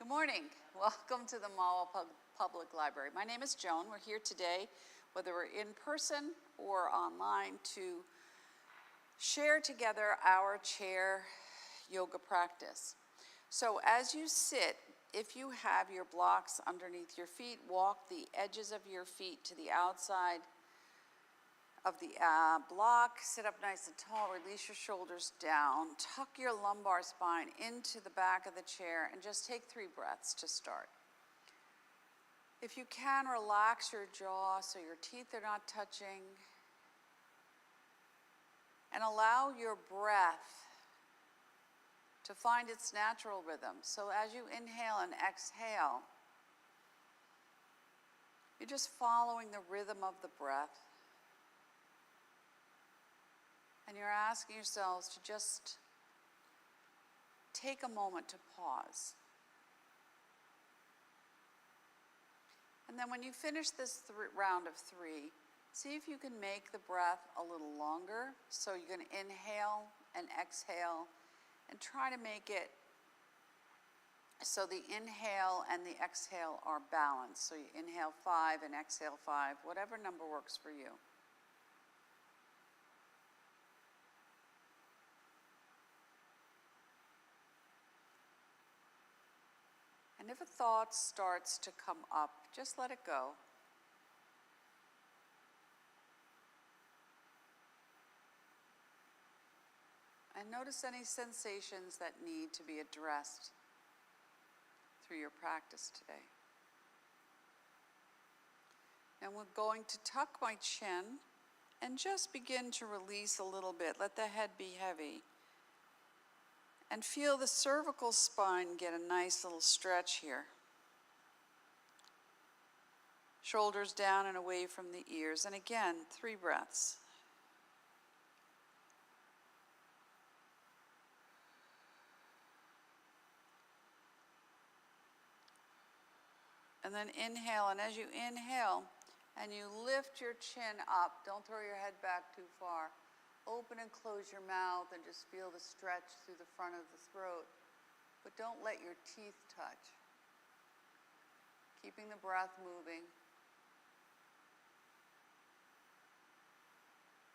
Good morning. Welcome to the Mahwah Public Library. My name is Joan. We're here today, whether we're in person or online, to share together our chair yoga practice. So as you sit, if you have your blocks underneath your feet, walk the edges of your feet to the outside of the block, sit up nice and tall, release your shoulders down, tuck your lumbar spine into the back of the chair, and just take 3 breaths to start. If you can, relax your jaw so your teeth are not touching, and allow your breath to find its natural rhythm. So as you inhale and exhale, you're just following the rhythm of the breath. And you're asking yourselves to just take a moment to pause. And then when you finish this round of 3, see if you can make the breath a little longer. So you're going to inhale and exhale and try to make it so the inhale and the exhale are balanced. So you inhale 5 and exhale 5, whatever number works for you. And if a thought starts to come up, just let it go. And notice any sensations that need to be addressed through your practice today. And we're going to tuck my chin and just begin to release a little bit. Let the head be heavy. And feel the cervical spine get a nice little stretch here. Shoulders down and away from the ears. And again, 3 breaths. And then inhale, and as you inhale and you lift your chin up, don't throw your head back too far. Open and close your mouth and just feel the stretch through the front of the throat. But don't let your teeth touch. Keeping the breath moving.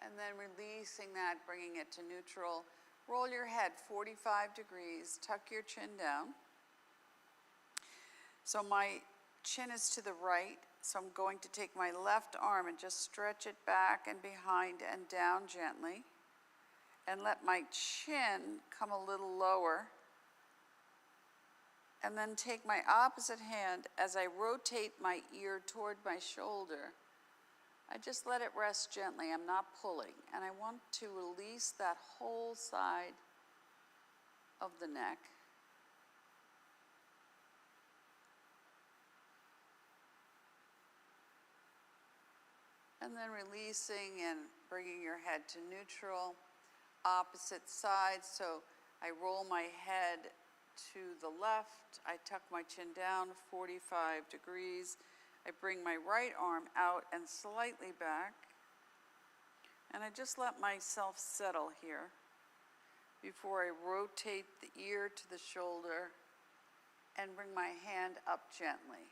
And then releasing that, bringing it to neutral. Roll your head 45 degrees, tuck your chin down. So my chin is to the right, so I'm going to take my left arm and just stretch it back and behind and down gently. And let my chin come a little lower. And then take my opposite hand as I rotate my ear toward my shoulder. I just let it rest gently, I'm not pulling. And I want to release that whole side of the neck. And then releasing and bringing your head to neutral. Opposite side, so I roll my head to the left. I tuck my chin down 45 degrees. I bring my right arm out and slightly back. And I just let myself settle here before I rotate the ear to the shoulder and bring my hand up gently.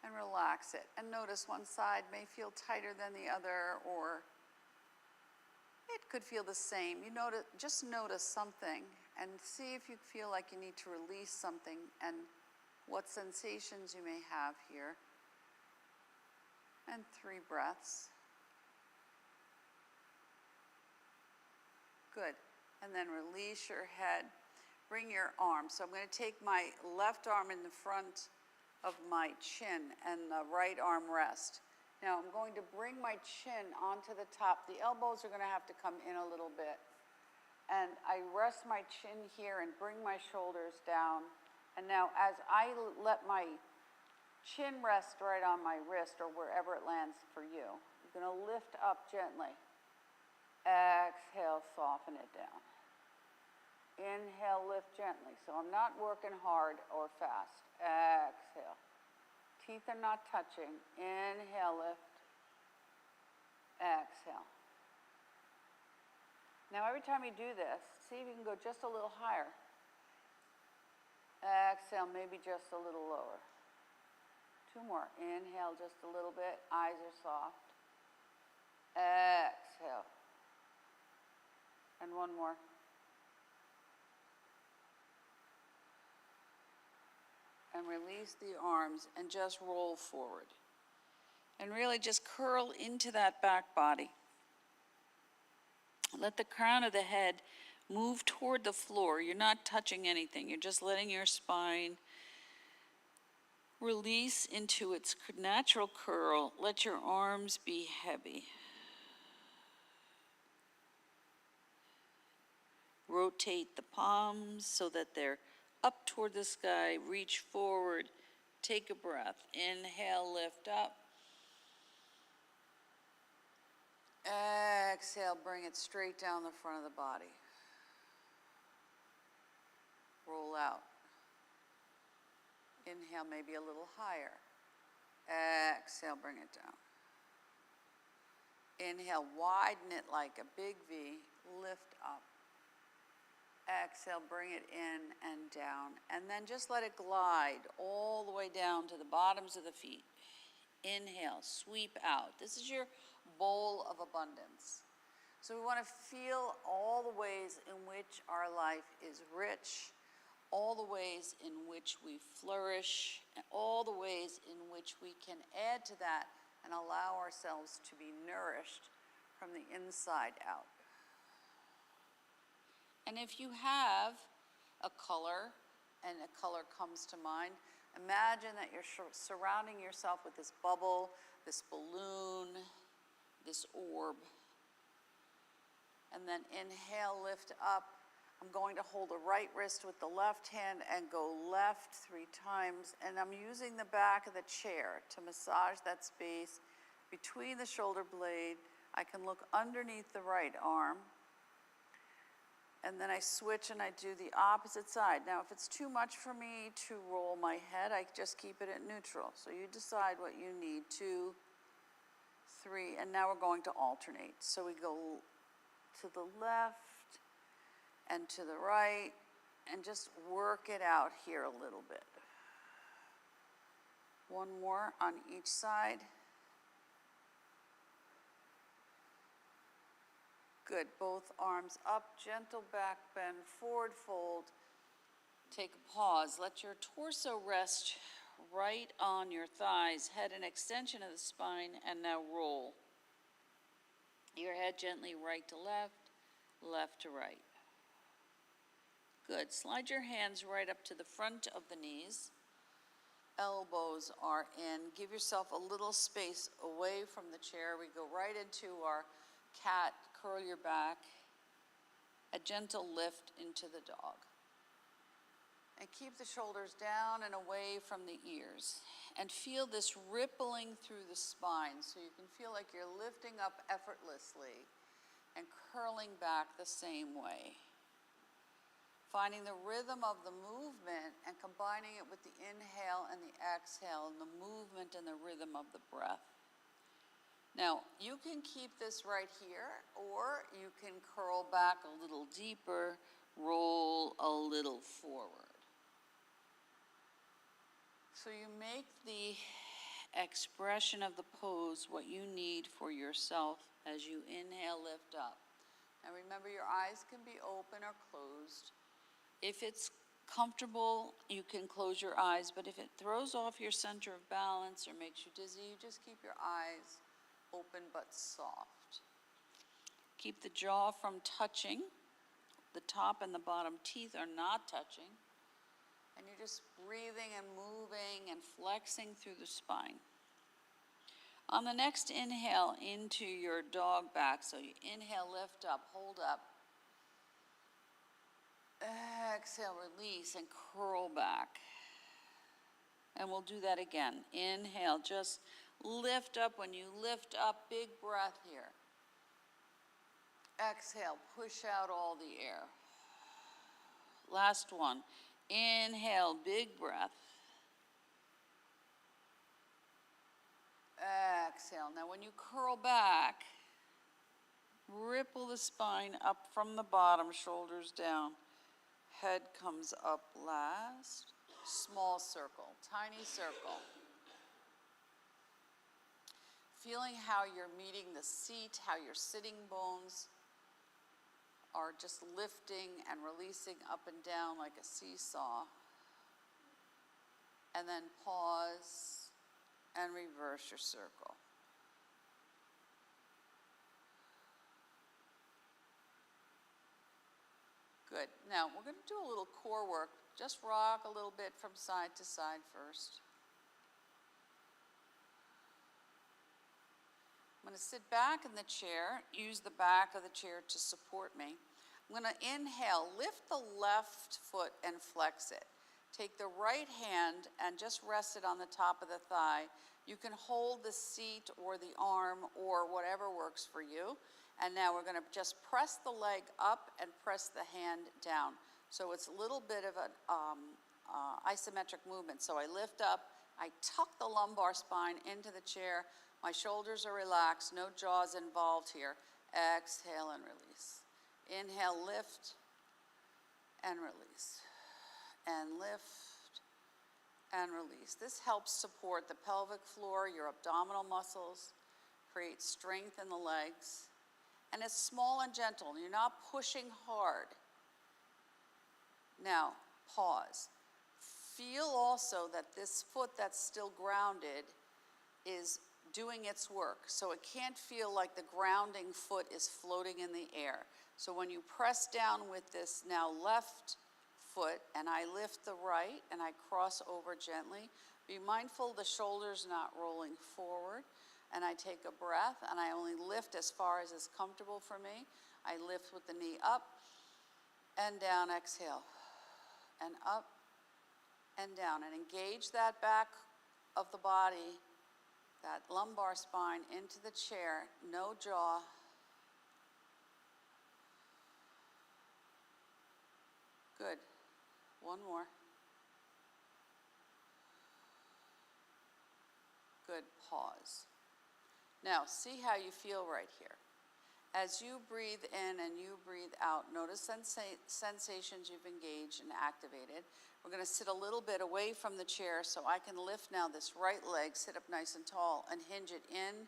And relax it. And notice one side may feel tighter than the other, or it could feel the same. Just notice something and see if you feel like you need to release something and what sensations you may have here. And 3 breaths. Good. And then release your head. Bring your arm. So I'm going to take my left arm in the front of my chin and the right arm rest. Now I'm going to bring my chin onto the top. The elbows are going to have to come in a little bit. And I rest my chin here and bring my shoulders down. And now as I let my chin rest right on my wrist or wherever it lands for you, you're going to lift up gently. Exhale, soften it down. Inhale, lift gently. So I'm not working hard or fast. Exhale. Teeth are not touching. Inhale, lift. Exhale. Now every time you do this, see if you can go just a little higher. Exhale, maybe just a little lower. 2 more. Inhale just a little bit. Eyes are soft. Exhale. And 1 more. And release the arms and just roll forward. And really just curl into that back body. Let the crown of the head move toward the floor. You're not touching anything. You're just letting your spine release into its natural curl. Let your arms be heavy. Rotate the palms so that they're up toward the sky. Reach forward. Take a breath. Inhale, lift up. Exhale, bring it straight down the front of the body. Roll out. Inhale, maybe a little higher. Exhale, bring it down. Inhale, widen it like a big V. Lift up. Exhale, bring it in and down. And then just let it glide all the way down to the bottoms of the feet. Inhale, sweep out. This is your bowl of abundance. So we want to feel all the ways in which our life is rich, all the ways in which we flourish, and all the ways in which we can add to that and allow ourselves to be nourished from the inside out. And if you have a color, and a color comes to mind, imagine that you're surrounding yourself with this bubble, this balloon, this orb. And then inhale, lift up. I'm going to hold the right wrist with the left hand and go left 3 times. And I'm using the back of the chair to massage that space between the shoulder blade. I can look underneath the right arm. And then I switch and I do the opposite side. Now, if it's too much for me to roll my head, I just keep it at neutral. So you decide what you need. 2, 3, and now we're going to alternate. So we go to the left and to the right, and just work it out here a little bit. 1 more on each side. Good, both arms up, gentle back bend, forward fold. Take a pause, let your torso rest right on your thighs, head an extension of the spine, and now roll. Your head gently right to left, left to right. Good, slide your hands right up to the front of the knees. Elbows are in. Give yourself a little space away from the chair. We go right into our cat. Curl your back, a gentle lift into the dog. And keep the shoulders down and away from the ears. And feel this rippling through the spine so you can feel like you're lifting up effortlessly and curling back the same way. Finding the rhythm of the movement and combining it with the inhale and the exhale and the movement and the rhythm of the breath. Now, you can keep this right here, or you can curl back a little deeper, roll a little forward. So you make the expression of the pose what you need for yourself as you inhale, lift up. Now remember, your eyes can be open or closed. If it's comfortable, you can close your eyes, but if it throws off your center of balance or makes you dizzy, you just keep your eyes open but soft. Keep the jaw from touching. The top and the bottom teeth are not touching. And you're just breathing and moving and flexing through the spine. On the next inhale into your dog back, so you inhale, lift up, hold up. Exhale, release and curl back. And we'll do that again. Inhale, just lift up. When you lift up, big breath here. Exhale, push out all the air. Last one. Inhale, big breath. Exhale. Now when you curl back, ripple the spine up from the bottom, shoulders down. Head comes up last. small circle, tiny circle. Feeling how you're meeting the seat, how your sitting bones are just lifting and releasing up and down like a seesaw. And then pause and reverse your circle. Good. Now we're going to do a little core work. Just rock a little bit from side to side first. I'm going to sit back in the chair, use the back of the chair to support me. I'm going to inhale, lift the left foot and flex it. Take the right hand and just rest it on the top of the thigh. You can hold the seat or the arm or whatever works for you. And now we're going to just press the leg up and press the hand down. So it's a little bit of an isometric movement. So I lift up, I tuck the lumbar spine into the chair. My shoulders are relaxed, no jaws involved here. Exhale and release. Inhale, lift and release. And lift and release. This helps support the pelvic floor, your abdominal muscles, creates strength in the legs. And it's small and gentle. You're not pushing hard. Now, pause. Feel also that this foot that's still grounded is doing its work. So it can't feel like the grounding foot is floating in the air. So when you press down with this now left foot and I lift the right and I cross over gently, be mindful the shoulders not rolling forward. And I take a breath and I only lift as far as is comfortable for me. I lift with the knee up and down, exhale, and up and down. And engage that back of the body, that lumbar spine into the chair, no jaw. Good. One more. Good. Pause. Now, see how you feel right here. As you breathe in and you breathe out, notice sensations you've engaged and activated. We're going to sit a little bit away from the chair so I can lift now this right leg, sit up nice and tall, and hinge it in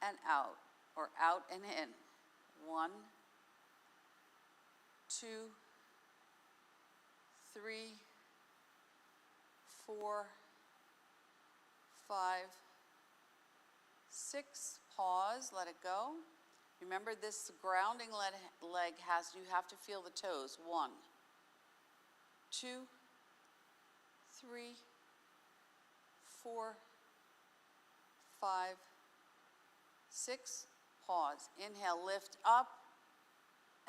and out, or out and in. 1, 2, 3, 4, 5, 6, pause, let it go. Remember this grounding leg you have to feel the toes. 1, 2, 3, 4, 5, 6, pause. Inhale, lift up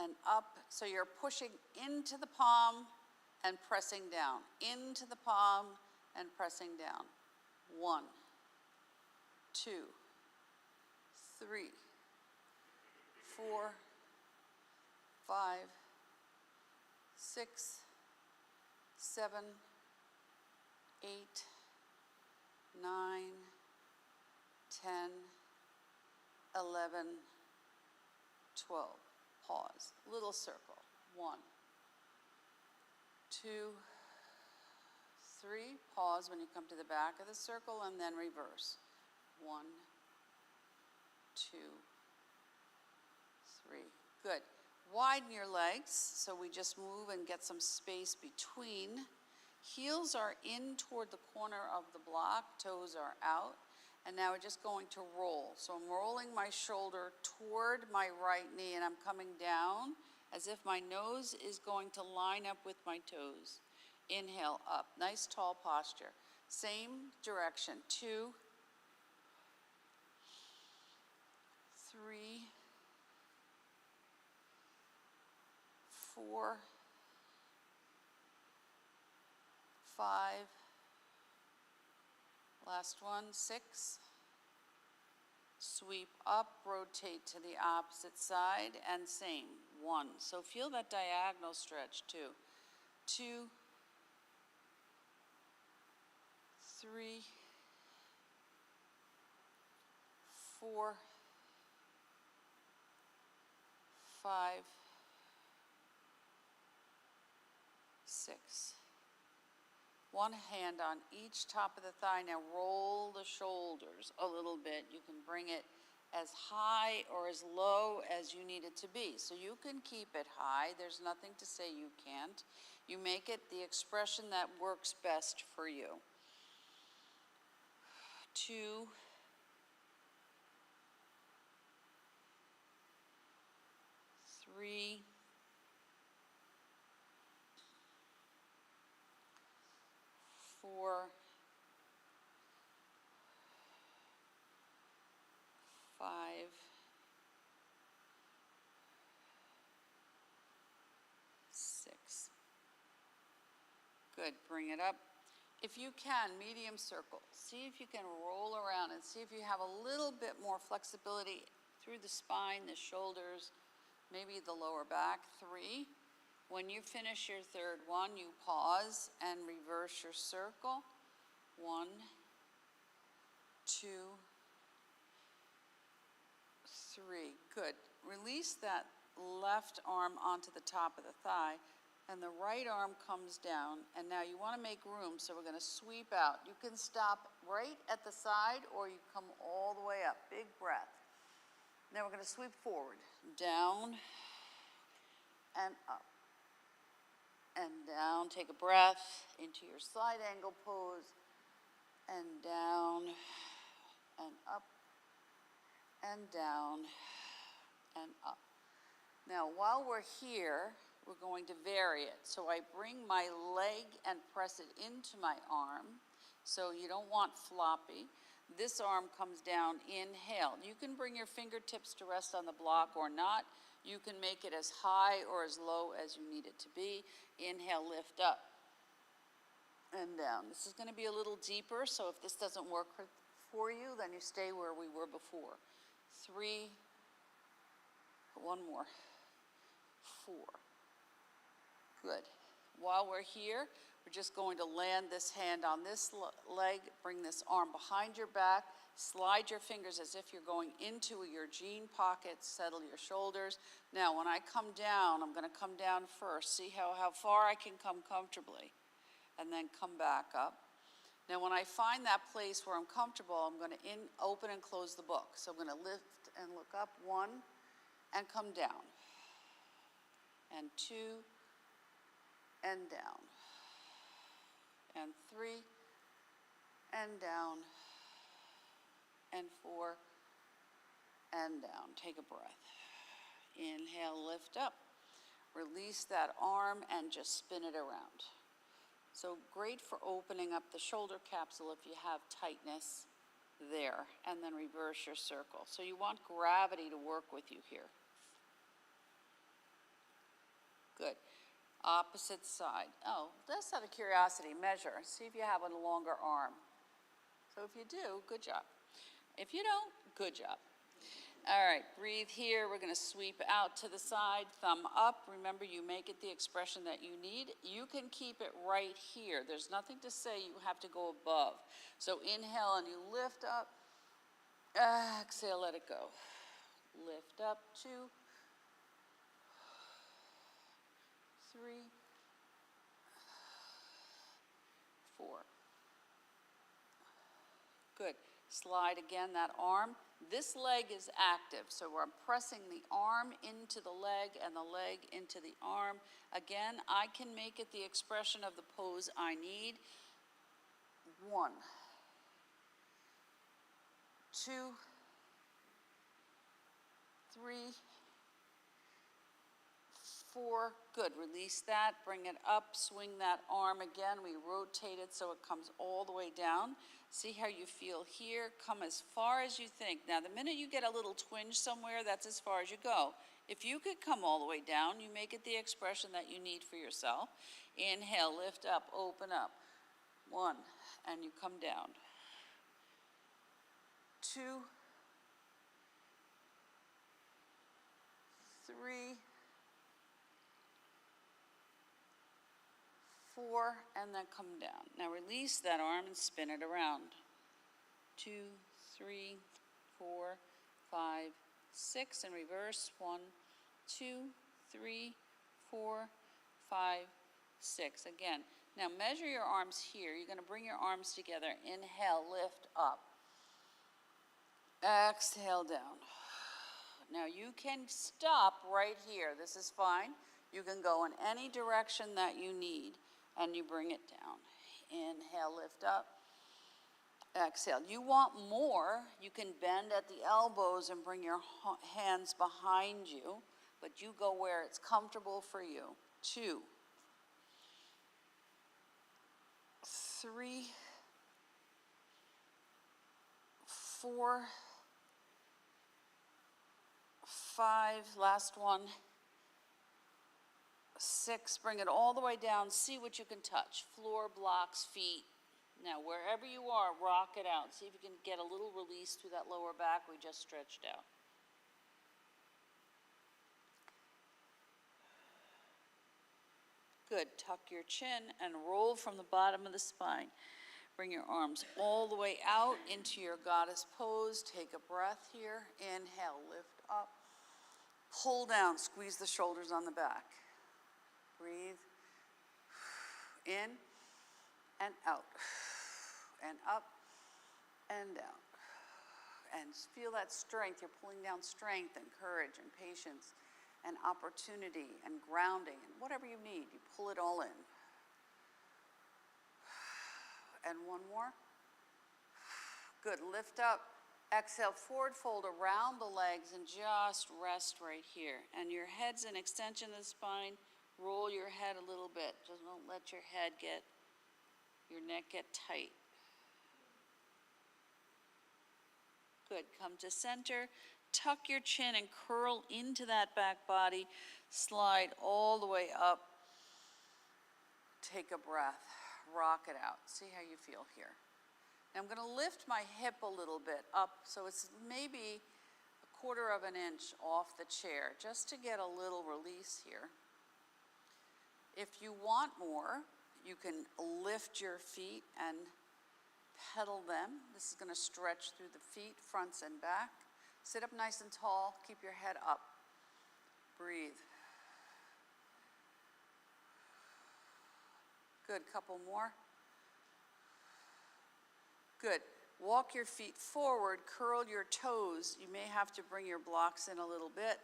and up. So you're pushing into the palm and pressing down. Into the palm and pressing down. 1, 2, 3, 4, 5, 6, 7, 8, 9, 10, 11, 12. Pause. Little circle. 1, 2, 3. Pause when you come to the back of the circle and then reverse. 1, 2, 3. Good. Widen your legs so we just move and get some space between. Heels are in toward the corner of the block, toes are out. And now we're just going to roll. So I'm rolling my shoulder toward my right knee and I'm coming down as if my nose is going to line up with my toes. Inhale up, nice tall posture. Same direction, 2, 3, 4, 5, last one, 6. Sweep up, rotate to the opposite side, and same, 1. So feel that diagonal stretch, 2, 2, 3, 4, 5, 6. One hand on each top of the thigh. Now roll the shoulders a little bit. You can bring it as high or as low as you need it to be. So you can keep it high. There's nothing to say you can't. You make it the expression that works best for you. 2, 3, 4, 5, 6. Good, bring it up. If you can, medium circle. See if you can roll around and see if you have a little bit more flexibility through the spine, the shoulders, maybe the lower back. 3. When you finish your third one, you pause and reverse your circle. 1, 2, 3. Good. Release that left arm onto the top of the thigh, and the right arm comes down. And now you want to make room, so we're going to sweep out. You can stop right at the side, or you come all the way up. Big breath. Now we're going to sweep forward, down, and up, and down. Take a breath into your side angle pose, and down, and up, and down, and up. Now, while we're here, we're going to vary it. So I bring my leg and press it into my arm. So you don't want floppy. This arm comes down, inhale. You can bring your fingertips to rest on the block or not. You can make it as high or as low as you need it to be. Inhale, lift up and down. This is going to be a little deeper, so if this doesn't work for you, then you stay where we were before. 3, 1 more, 4. Good. While we're here, we're just going to land this hand on this leg, bring this arm behind your back, slide your fingers as if you're going into your jean pocket, settle your shoulders. Now, when I come down, I'm going to come down first. See how far I can come comfortably, and then come back up. Now, when I find that place where I'm comfortable, I'm going to open and close the book. So I'm going to lift and look up, 1, and come down, and 2, and down, and 3, and down, and 4, and down. Take a breath. Inhale, lift up. Release that arm and just spin it around. So great for opening up the shoulder capsule if you have tightness there, and then reverse your circle. So you want gravity to work with you here. Good. Opposite side. Oh, just out of curiosity, measure. See if you have a longer arm. So if you do, good job. If you don't, good job. All right, breathe here. We're going to sweep out to the side, thumb up. Remember, you make it the expression that you need. You can keep it right here. There's nothing to say you have to go above. So inhale and you lift up. Exhale, let it go. Lift up, 2, 3, 4. Good. Slide again that arm. This leg is active, so I'm pressing the arm into the leg and the leg into the arm. Again, I can make it the expression of the pose I need. 1, 2, 3, 4. Good. Release that. Bring it up. Swing that arm again. We rotate it so it comes all the way down. See how you feel here. Come as far as you think. Now, the minute you get a little twinge somewhere, that's as far as you go. If you could come all the way down, you make it the expression that you need for yourself. Inhale, lift up, open up. 1, and you come down. 2, 3, 4, and then come down. Now release that arm and spin it around. 2, 3, 4, 5, 6, and reverse. 1, 2, 3, 4, 5, 6. Again, now measure your arms here. You're going to bring your arms together. Inhale, lift up. Exhale down. Now you can stop right here. This is fine. You can go in any direction that you need, and you bring it down. Inhale, lift up. Exhale. You want more, you can bend at the elbows and bring your hands behind you, but you go where it's comfortable for you. 2, 3, 4, 5, last one, 6, bring it all the way down, see what you can touch, floor, blocks, feet. Now wherever you are, rock it out, see if you can get a little release through that lower back we just stretched out. Good, tuck your chin and roll from the bottom of the spine. Bring your arms all the way out into your goddess pose. Take a breath here. Inhale, lift up. Pull down, squeeze the shoulders on the back. Breathe. In and out. And up and down. And feel that strength. You're pulling down strength and courage and patience and opportunity and grounding and whatever you need. You pull it all in. And one more. Good, lift up. Exhale, forward fold around the legs and just rest right here. And your head's an extension of the spine. Roll your head a little bit. Just don't let your neck get tight. Good, come to center. Tuck your chin and curl into that back body. Slide all the way up. Take a breath. Rock it out. See how you feel here. Now I'm going to lift my hip a little bit up so it's maybe 1/4 of an inch off the chair just to get a little release here. If you want more, you can lift your feet and pedal them. This is going to stretch through the feet, fronts and back. Sit up nice and tall. Keep your head up. Breathe. Good, couple more. Good. Walk your feet forward, curl your toes. You may have to bring your blocks in a little bit.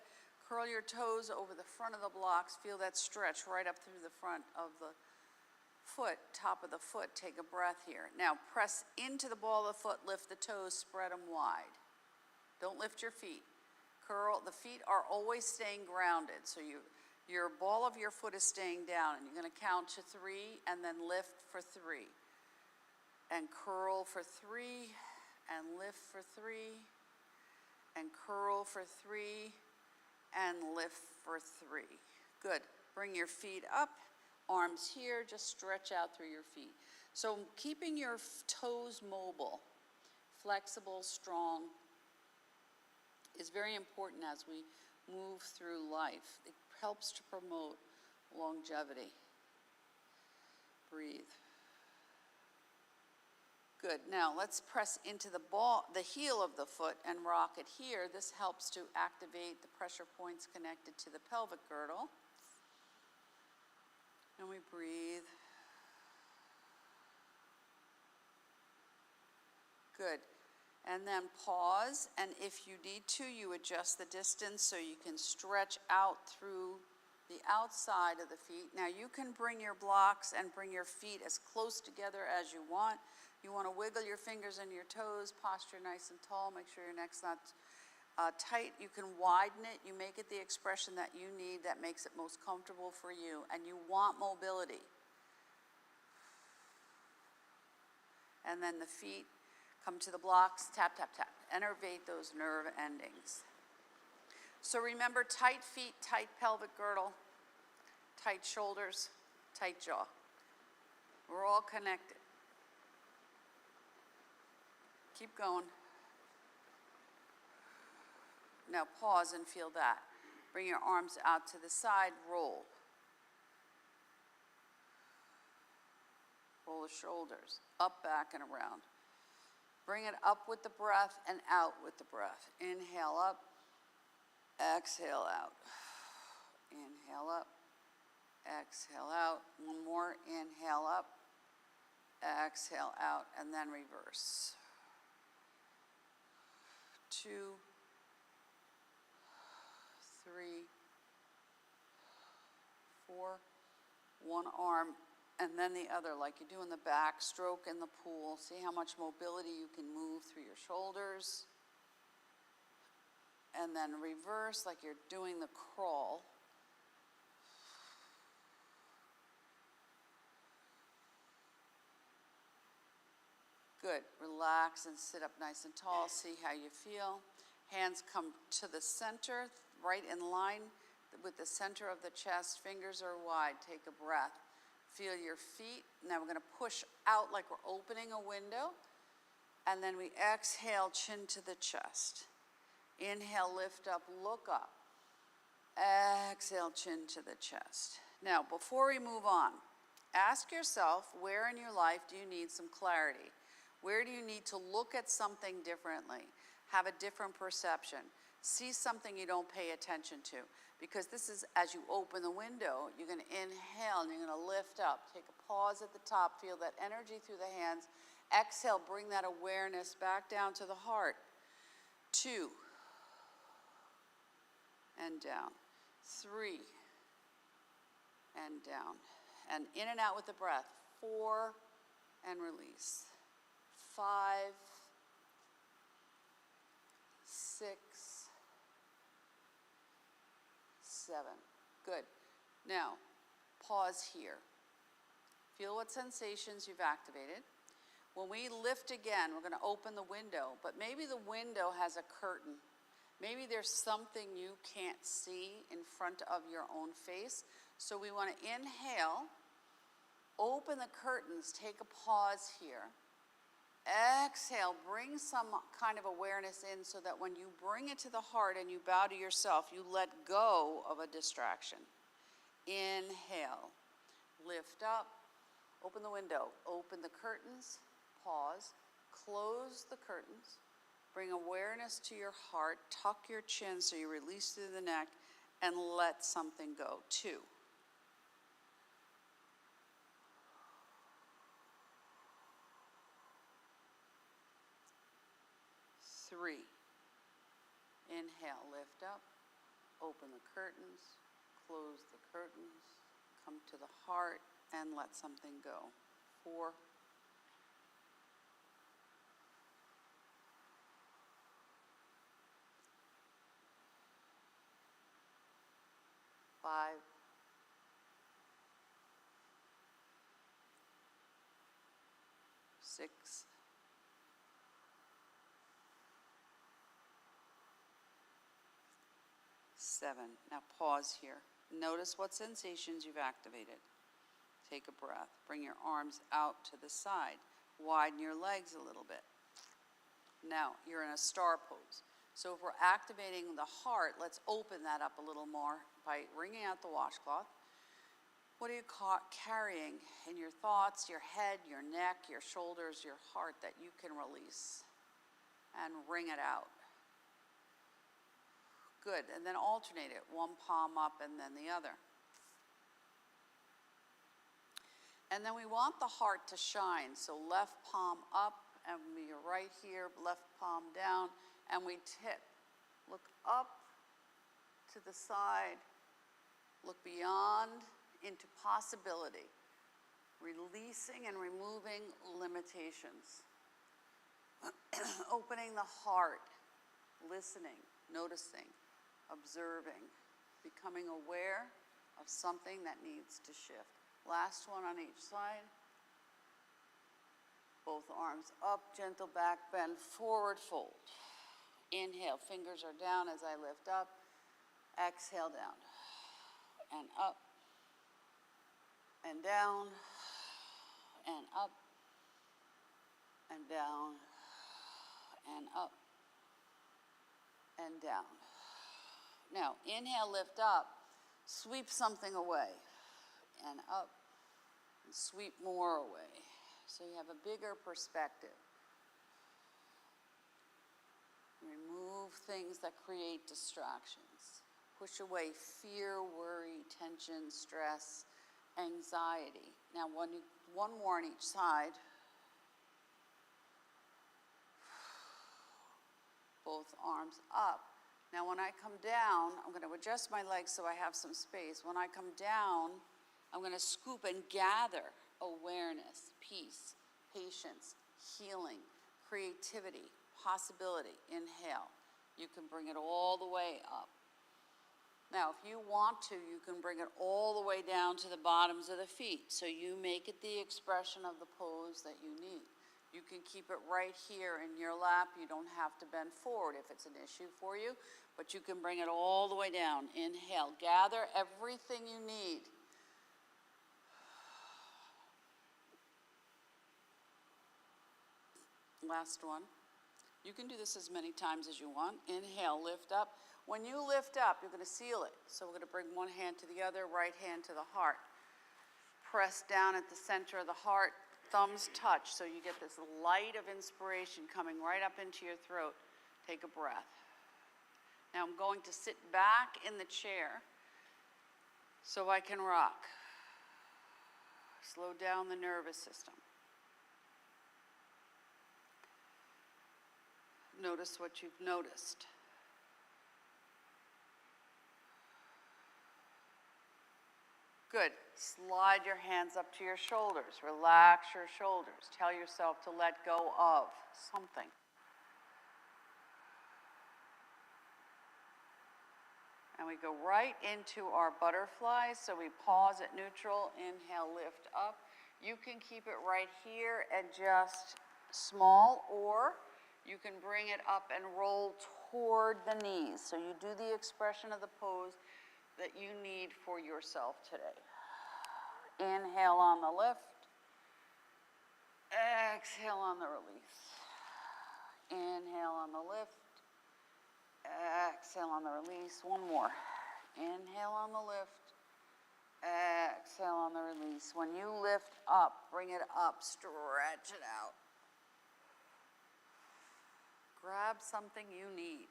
Curl your toes over the front of the blocks. Feel that stretch right up through the front of the foot, top of the foot. Take a breath here. Now press into the ball of the foot, lift the toes, spread them wide. Don't lift your feet. Curl. The feet are always staying grounded, so your ball of your foot is staying down, and you're going to count to 3 and then lift for 3. And curl for 3, and lift for 3, and curl for 3, and lift for 3. Good. Bring your feet up, arms here, just stretch out through your feet. So keeping your toes mobile, flexible, strong, is very important as we move through life. It helps to promote longevity. Breathe. Good. Now let's press into the heel of the foot and rock it here. This helps to activate the pressure points connected to the pelvic girdle. And we breathe. Good. And then pause, and if you need to, you adjust the distance so you can stretch out through the outside of the feet. Now you can bring your blocks and bring your feet as close together as you want. You want to wiggle your fingers and your toes, posture nice and tall, make sure your neck's not tight. You can widen it, you make it the expression that you need that makes it most comfortable for you, and you want mobility. And then the feet come to the blocks, tap, tap, tap. Innervate those nerve endings. So remember, tight feet, tight pelvic girdle, tight shoulders, tight jaw. We're all connected. Keep going. Now pause and feel that. Bring your arms out to the side, roll. Roll the shoulders, up, back, and around. Bring it up with the breath and out with the breath. Inhale up, exhale out. Inhale up, exhale out. One more, inhale up, exhale out, and then reverse. 2, 3, 4, one arm, and then the other, like you do in the backstroke in the pool. See how much mobility you can move through your shoulders. And then reverse like you're doing the crawl. Good. Relax and sit up nice and tall. See how you feel. Hands come to the center, right in line with the center of the chest. Fingers are wide. Take a breath. Feel your feet. Now we're going to push out like we're opening a window. And then we exhale, chin to the chest. Inhale, lift up, look up. Exhale, chin to the chest. Now, before we move on, ask yourself, where in your life do you need some clarity? Where do you need to look at something differently? Have a different perception? See something you don't pay attention to? Because this is, as you open the window, you're going to inhale and you're going to lift up. Take a pause at the top. Feel that energy through the hands. Exhale, bring that awareness back down to the heart. 2. And down. 3. And down. And in and out with the breath. 4. And release. 5. 6. 7. Good. Now, pause here. Feel what sensations you've activated. When we lift again, we're going to open the window, but maybe the window has a curtain. Maybe there's something you can't see in front of your own face. So we want to inhale, open the curtains, take a pause here. Exhale, bring some kind of awareness in so that when you bring it to the heart and you bow to yourself, you let go of a distraction. Inhale, lift up, open the window, open the curtains, pause, close the curtains, bring awareness to your heart, tuck your chin so you release through the neck, and let something go. 2. 3. Inhale, lift up, open the curtains, close the curtains, come to the heart, and let something go. 4. 5. 6. 7. Now pause here. Notice what sensations you've activated. Take a breath. Bring your arms out to the side. Widen your legs a little bit. Now you're in a star pose. So if we're activating the heart, let's open that up a little more by wringing out the washcloth. What are you carrying in your thoughts, your head, your neck, your shoulders, your heart that you can release? And wring it out. Good, and then alternate it, one palm up and then the other. And then we want the heart to shine, so left palm up, and you're right here, left palm down, and we tip. Look up to the side, look beyond into possibility, releasing and removing limitations. Opening the heart, listening, noticing, observing, becoming aware of something that needs to shift. Last one on each side. Both arms up, gentle back bend, forward fold. Inhale, fingers are down as I lift up. Exhale, down and up and down and up and down and up and down. Now, inhale, lift up, sweep something away and up and sweep more away. So you have a bigger perspective. Remove things that create distractions. Push away fear, worry, tension, stress, anxiety. Now, one more on each side. Both arms up. Now, when I come down, I'm going to adjust my legs so I have some space. When I come down, I'm going to scoop and gather awareness, peace, patience, healing, creativity, possibility. Inhale. You can bring it all the way up. Now, if you want to, you can bring it all the way down to the bottoms of the feet. So you make it the expression of the pose that you need. You can keep it right here in your lap. You don't have to bend forward if it's an issue for you, but you can bring it all the way down. Inhale. Gather everything you need. Last one. You can do this as many times as you want. Inhale, lift up. When you lift up, you're going to seal it. So we're going to bring one hand to the other, right hand to the heart. Press down at the center of the heart. Thumbs touch, so you get this light of inspiration coming right up into your throat. Take a breath. Now I'm going to sit back in the chair so I can rock. Slow down the nervous system. Notice what you've noticed. Good. Slide your hands up to your shoulders. Relax your shoulders. Tell yourself to let go of something. And we go right into our butterflies. So we pause at neutral. Inhale, lift up. You can keep it right here at just small, or you can bring it up and roll toward the knees. So you do the expression of the pose that you need for yourself today. Inhale on the lift. Exhale on the release. Inhale on the lift. Exhale on the release. One more. Inhale on the lift. Exhale on the release. When you lift up, bring it up, stretch it out. Grab something you need.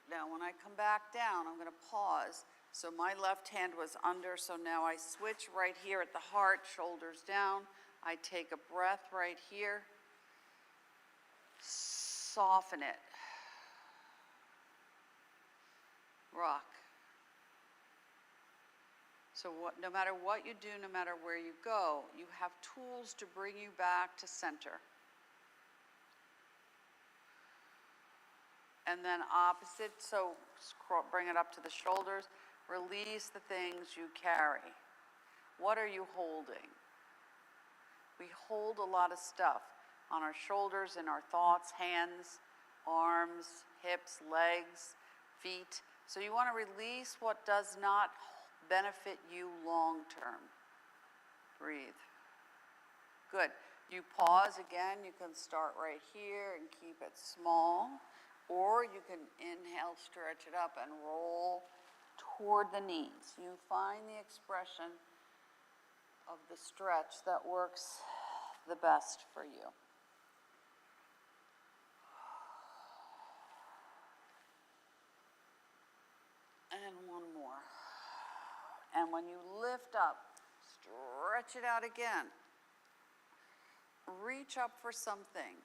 Now, when I come back down, I'm going to pause. So my left hand was under, so now I switch right here at the heart, shoulders down. I take a breath right here. Soften it. Rock. So no matter what you do, no matter where you go, you have tools to bring you back to center. And then opposite, so bring it up to the shoulders. Release the things you carry. What are you holding? We hold a lot of stuff on our shoulders, in our thoughts, hands, arms, hips, legs, feet. So you want to release what does not benefit you long term. Breathe. Good. You pause again. You can start right here and keep it small. Or you can inhale, stretch it up, and roll toward the knees. You find the expression of the stretch that works the best for you. And one more. And when you lift up, stretch it out again. Reach up for something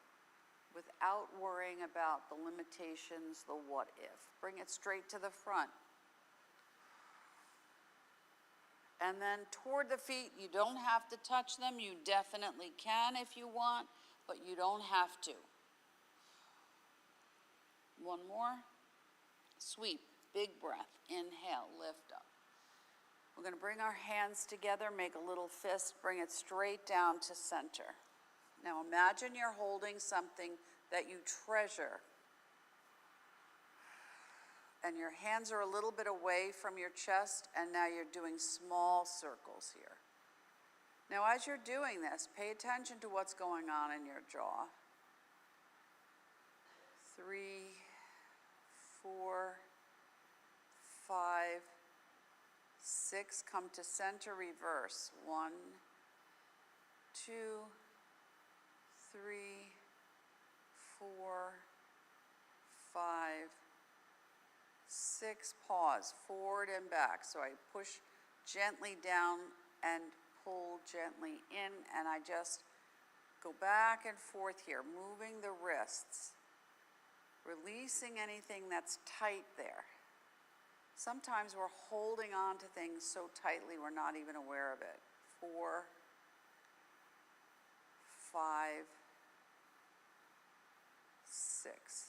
without worrying about the limitations, the what if. Bring it straight to the front. And then toward the feet, you don't have to touch them. You definitely can if you want, but you don't have to. One more. Sweep, big breath. Inhale, lift up. We're going to bring our hands together, make a little fist, bring it straight down to center. Now imagine you're holding something that you treasure, and your hands are a little bit away from your chest, and now you're doing small circles here. Now as you're doing this, pay attention to what's going on in your jaw. 3, 4, 5, 6, come to center, reverse. 1, 2, 3, 4, 5, 6, pause, forward and back. So I push gently down and pull gently in, and I just go back and forth here, moving the wrists, releasing anything that's tight there. Sometimes we're holding on to things so tightly we're not even aware of it. 4, 5, 6.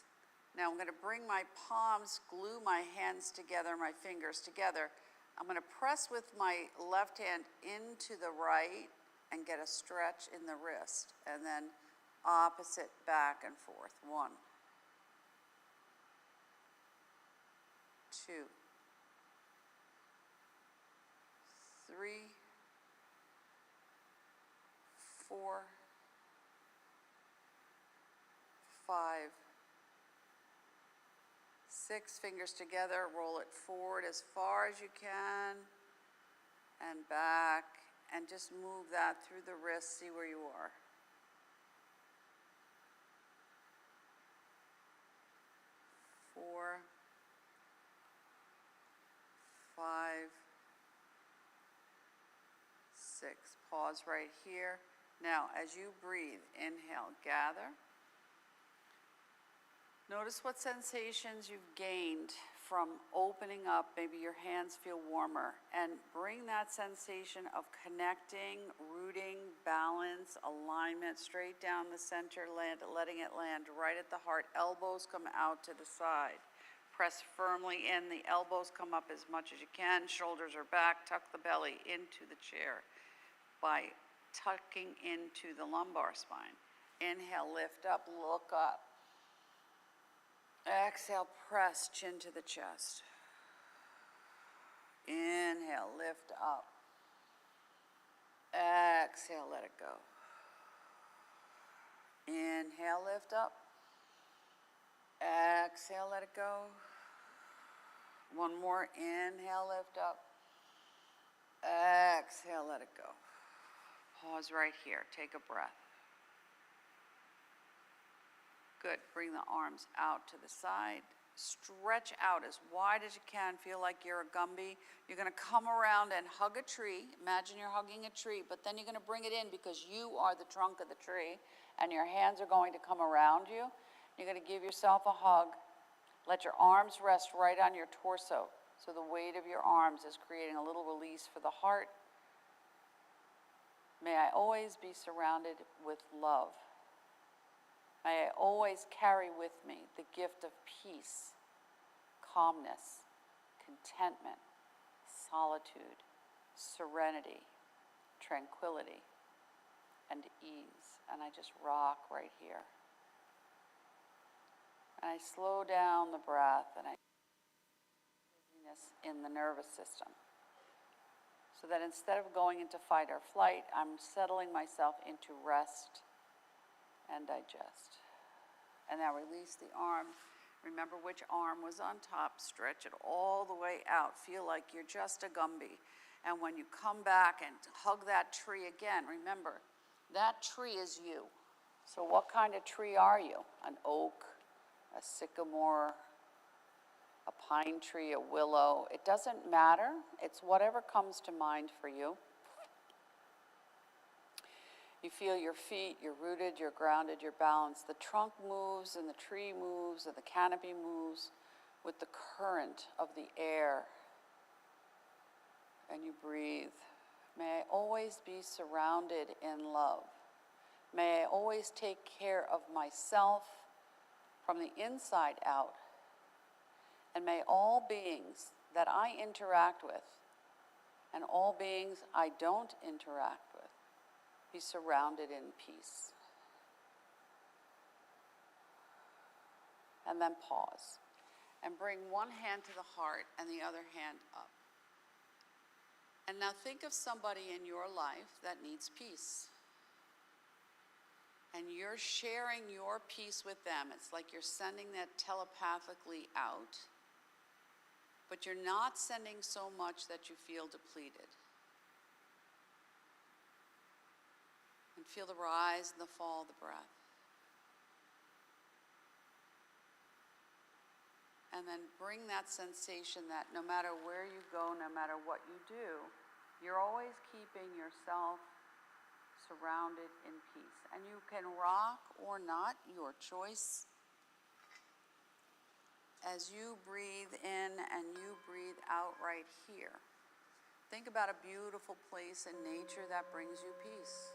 Now I'm going to bring my palms, glue my hands together, my fingers together. I'm going to press with my left hand into the right and get a stretch in the wrist, and then opposite back and forth. 1, 2, 3, 4, 5, 6. Fingers together, roll it forward as far as you can and back, and just move that through the wrist. See where you are. 4, 5, 6. Pause right here. Now, as you breathe, inhale, gather. Notice what sensations you've gained from opening up. Maybe your hands feel warmer, and bring that sensation of connecting, rooting, balance, alignment straight down the center, letting it land right at the heart. Elbows come out to the side. Press firmly in. The elbows come up as much as you can. Shoulders are back. Tuck the belly into the chair by tucking into the lumbar spine. Inhale, lift up, look up. Exhale, press chin to the chest. Inhale, lift up. Exhale, let it go. Inhale, lift up. Exhale, let it go. One more. Inhale, lift up. Exhale, let it go. Pause right here. Take a breath. Good. Bring the arms out to the side. Stretch out as wide as you can. Feel like you're a Gumby. You're going to come around and hug a tree. Imagine you're hugging a tree, but then you're going to bring it in because you are the trunk of the tree, and your hands are going to come around you. You're going to give yourself a hug. Let your arms rest right on your torso. So the weight of your arms is creating a little release for the heart. May I always be surrounded with love. May I always carry with me the gift of peace, calmness, contentment, solitude, serenity, tranquility, and ease. And I just rock right here. And I slow down the breath, and I busyness in the nervous system. So that instead of going into fight or flight, I'm settling myself into rest and digest. And now release the arm. Remember which arm was on top. Stretch it all the way out. Feel like you're just a Gumby. And when you come back and hug that tree again, remember, that tree is you. So what kind of tree are you? An oak, a sycamore, a pine tree, a willow. It doesn't matter. It's whatever comes to mind for you. You feel your feet, you're rooted, you're grounded, you're balanced. The trunk moves and the tree moves and the canopy moves with the current of the air. And you breathe. May I always be surrounded in love. May I always take care of myself from the inside out. And may all beings that I interact with and all beings I don't interact with be surrounded in peace. And then pause and bring one hand to the heart and the other hand up. And now think of somebody in your life that needs peace. And you're sharing your peace with them. It's like you're sending that telepathically out, but you're not sending so much that you feel depleted. And feel the rise and the fall of the breath. And then bring that sensation that no matter where you go, no matter what you do, You're always keeping yourself surrounded in peace. And you can rock or not, your choice. As you breathe in and you breathe out right here, think about a beautiful place in nature that brings you peace.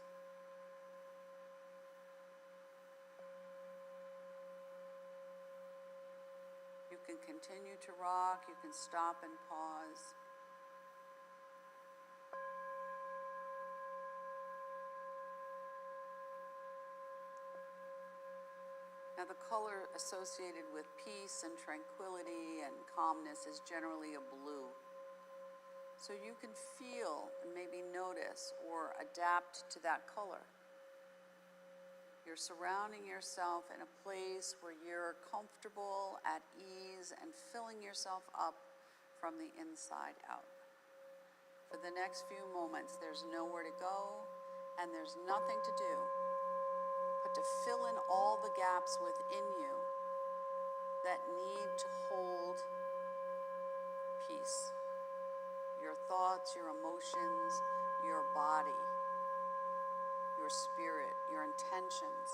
You can continue to rock, you can stop and pause. Now, the color associated with peace and tranquility and calmness is generally a blue. So you can feel and maybe notice or adapt to that color. You're surrounding yourself in a place where you're comfortable, at ease, and filling yourself up from the inside out. For the next few moments, there's nowhere to go and there's nothing to do but to fill in all the gaps within you that need to hold peace. Your thoughts, your emotions, your body, your spirit, your intentions,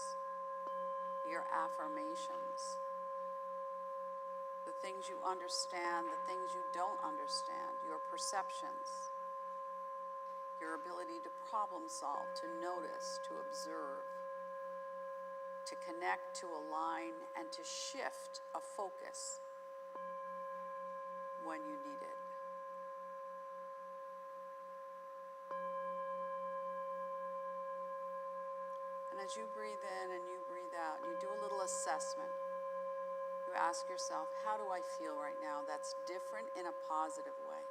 your affirmations, the things you understand, the things you don't understand, your perceptions, your ability to problem solve, to notice, to observe, to connect, to align, and to shift a focus when you need it. And as you breathe in and you breathe out, you do a little assessment. You ask yourself, how do I feel right now that's different in a positive way?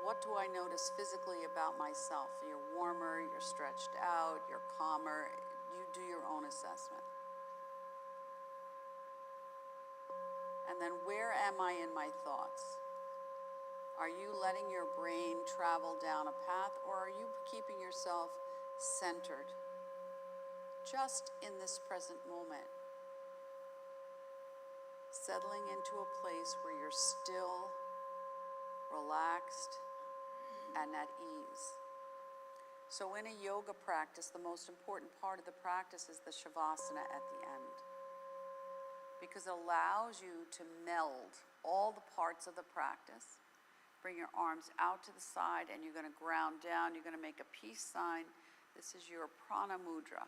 What do I notice physically about myself? You're warmer, you're stretched out, you're calmer. You do your own assessment. And then where am I in my thoughts? Are you letting your brain travel down a path, or are you keeping yourself centered just in this present moment? Settling into a place where you're still, relaxed, and at ease. So in a yoga practice, the most important part of the practice is the shavasana at the end, because it allows you to meld all the parts of the practice. Bring your arms out to the side and you're going to ground down. You're going to make a peace sign. This is your prana mudra.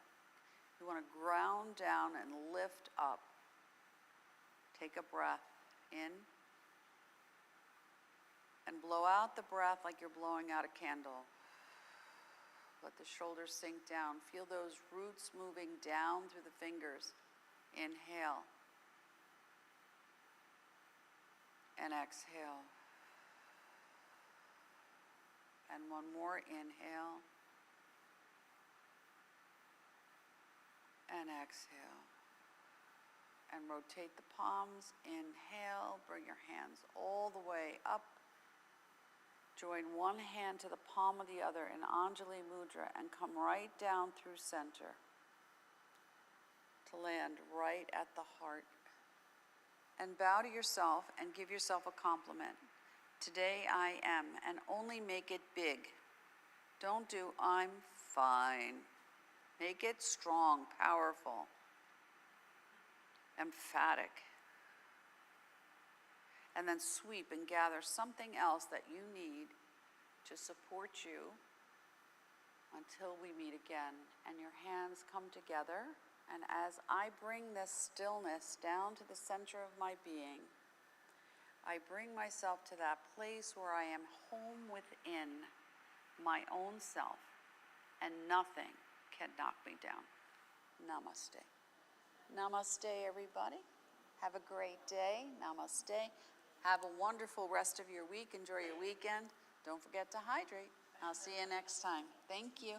You want to ground down and lift up. Take a breath in. And blow out the breath like you're blowing out a candle. Let the shoulders sink down. Feel those roots moving down through the fingers. Inhale. And exhale. And one more inhale. And exhale. And rotate the palms. Inhale. Bring your hands all the way up. Join one hand to the palm of the other in Anjali Mudra and come right down through center to land right at the heart. And bow to yourself and give yourself a compliment. Today I am, and only make it big. Don't do I'm fine. Make it strong, powerful, emphatic. And then sweep and gather something else that you need to support you until we meet again. And your hands come together. And as I bring this stillness down to the center of my being, I bring myself to that place where I am home within my own self, and nothing can knock me down. Namaste. Namaste, everybody. Have a great day. Namaste. Have a wonderful rest of your week. Enjoy your weekend. Don't forget to hydrate. I'll see you next time. Thank you.